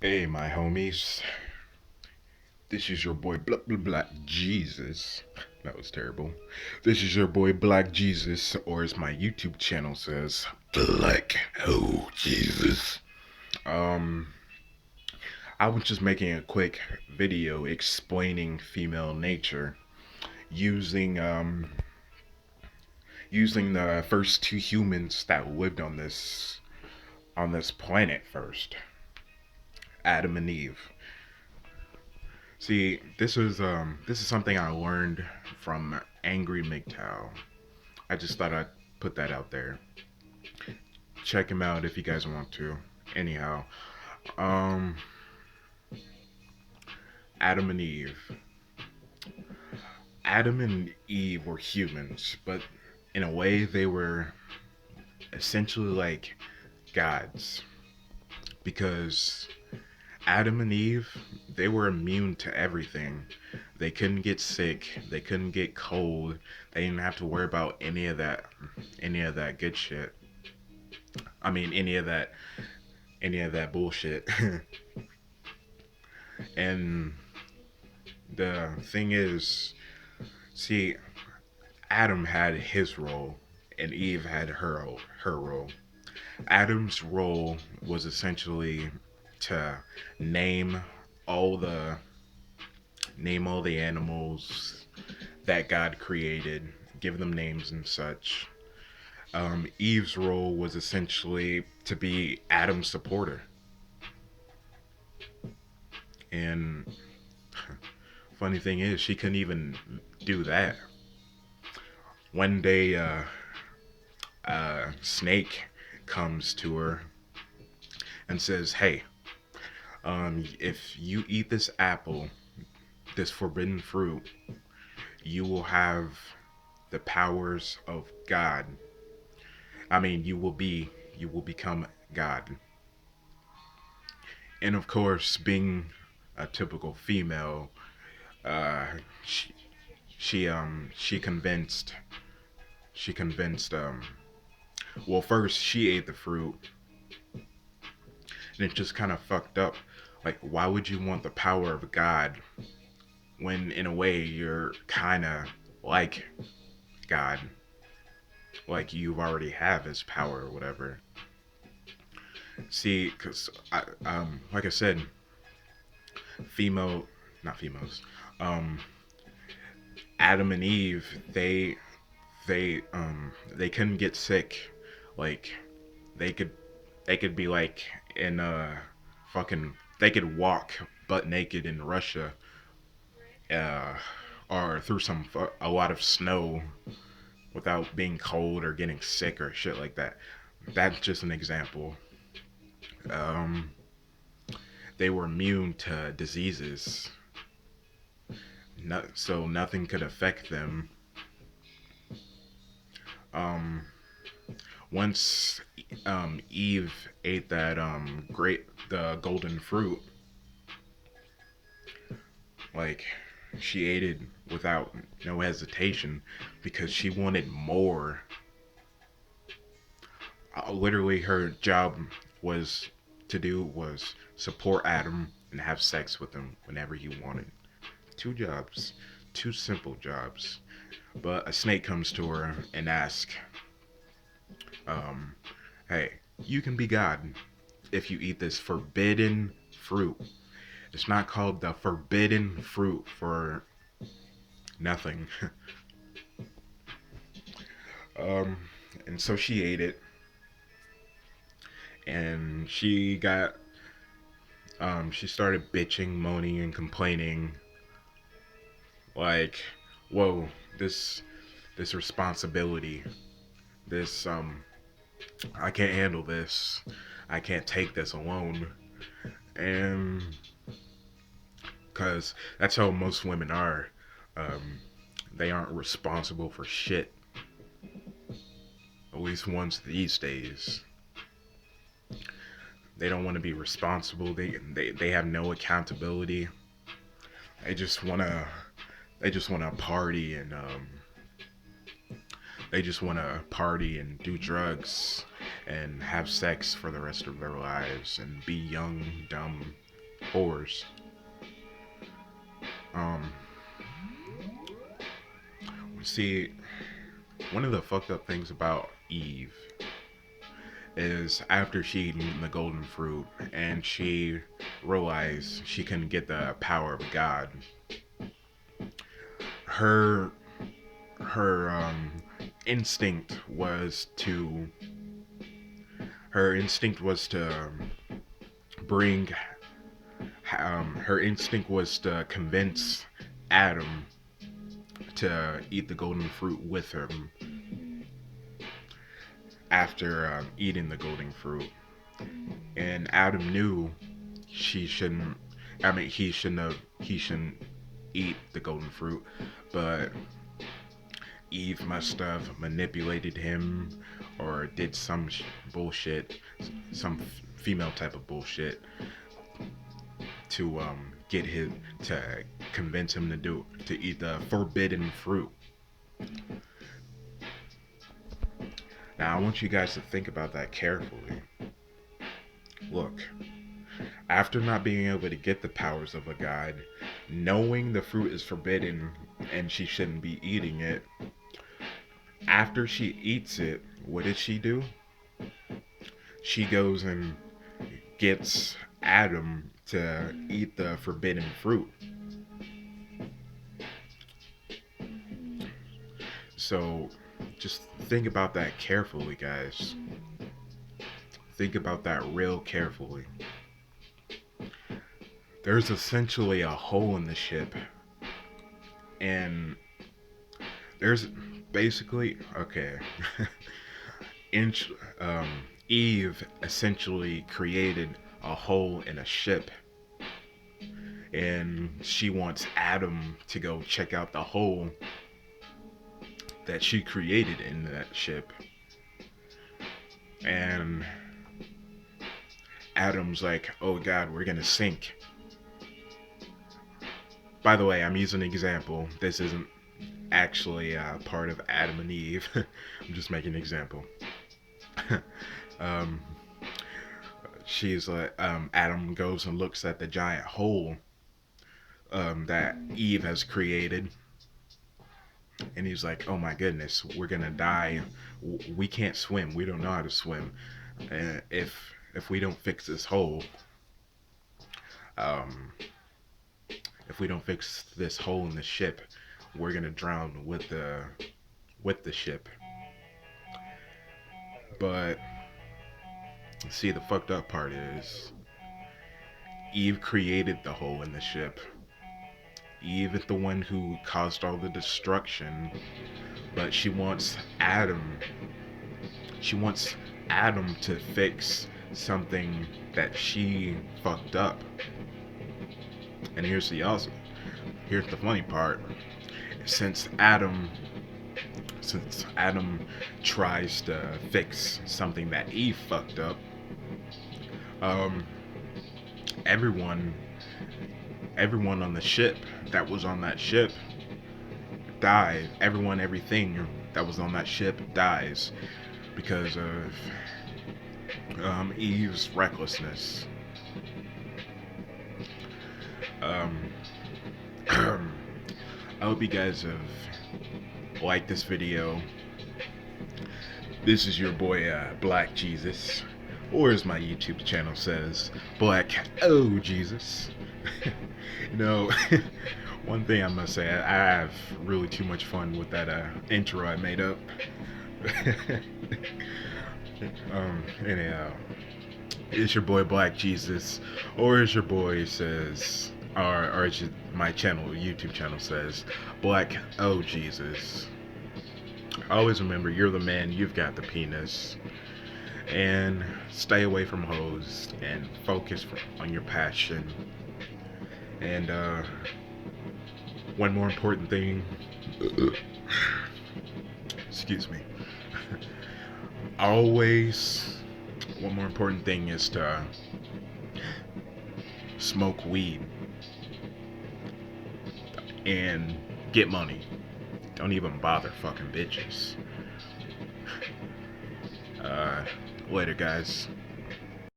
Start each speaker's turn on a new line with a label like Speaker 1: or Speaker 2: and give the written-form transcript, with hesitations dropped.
Speaker 1: Hey, my homies. This is your boy Black Jesus. That was terrible. This is your boy Black Jesus, or as my YouTube channel says, Black Jesus. Um, I was just making a quick video explaining female nature using using the first two humans that lived on this planet first, Adam and Eve. See, this is something I learned from Angry MGTOW. I just thought I'd put that out there. Check him out if you guys want to. Anyhow, um, Adam and Eve. Adam and Eve were humans, but in a way they were essentially like gods because Adam and Eve, they were immune to everything. They couldn't get sick, they couldn't get cold, they didn't have to worry about any of that good shit. I mean any of that bullshit. And the thing is, see, Adam had his role and Eve had her role. Adam's role was essentially to name all the all the animals that God created, give them names and such. Eve's role was essentially to be Adam's supporter. And funny thing is, she couldn't even do that. One day, a snake comes to her and says, "Hey, if you eat this apple, this forbidden fruit, you will have the powers of God. I mean, you will become God." And of course, being a typical female, uh, she she convinced well, first she ate the fruit and it just kind of fucked up. Like, why would you want the power of God when in a way you're kind of like God, like you already have his power or whatever. See, because like I said, female, not females, um, Adam and Eve, they couldn't get sick. Like they could they could be like in fucking they could walk butt naked in Russia, uh, or through a lot of snow without being cold or getting sick or shit like that. That's just an example. Um, they were immune to diseases, so nothing could affect them. Um, once Eve ate that the golden fruit, like she ate it without no hesitation because she wanted more. Literally, her job was was support Adam and have sex with him whenever he wanted. Two jobs, two simple jobs. But a snake comes to her and asks, um, "Hey, you can be God if you eat this forbidden fruit. It's not called the forbidden fruit for nothing." um, and so she ate it, and she started bitching, moaning, and complaining, like, "Whoa, this this responsibility, this I can't handle this. I can't take this alone." And because that's how most women are. Um, they aren't responsible for shit. At least ones these days. They don't want to be responsible. They have no accountability. They just wanna they just wanna party and they just wanna party and do drugs and have sex for the rest of their lives and be young, dumb, whores. Um, see, one of the fucked up things about Eve is after she eaten the golden fruit and she realized she couldn't get the power of God, her her instinct was to her instinct was to bring her instinct was to convince Adam to eat the golden fruit with him after eating the golden fruit. And Adam knew she shouldn't. I mean, he shouldn't have. He shouldn't eat the golden fruit, but Eve must have manipulated him or did some bullshit, some female type of bullshit to get his to convince him to eat the forbidden fruit. Now I want you guys to think about that carefully. Look, after not being able to get the powers of a god, knowing the fruit is forbidden and she shouldn't be eating it, after she eats it, what did she do? She goes and gets Adam to eat the forbidden fruit. So just think about that carefully, guys. Think about that real carefully. There's essentially a hole in the ship, and there's basically okay. Inch, Eve essentially created a hole in a ship, and she wants Adam to go check out the hole that she created in that ship. And Adam's like, oh god, we're gonna sink. By the way, I'm using an example. This isn't actually part of Adam and Eve. I'm just making an example. um, she's like, Adam goes and looks at the giant hole that Eve has created, and he's like, oh my goodness, we're gonna die. We can't swim. We don't know how to swim. If we don't fix this hole, um, if we don't fix this hole in the ship, we're gonna drown with the ship. But see, the fucked up part is Eve created the hole in the ship. Eve is the one who caused all the destruction, but she wants Adam. She wants Adam to fix something that she fucked up. And here's the funny part. Since Adam tries to fix something that Eve fucked up, everyone on the ship that was on that ship died. Everything that was on that ship dies because of Eve's recklessness. I hope you guys have liked this video. This is your boy Black Jesus, or as my YouTube channel says, Black Oh Jesus. You know, one thing I must say, I have really too much fun with that intro I made up. Anyhow, it's your boy Black Jesus, or as your boy says, or as my YouTube channel says, Black Oh Jesus. Always remember, you're the man, you've got the penis. And stay away from hoes and focus on your passion. And one more important thing, excuse me, one more important thing is to smoke weed and get money. Don't even bother fucking bitches. Later, guys.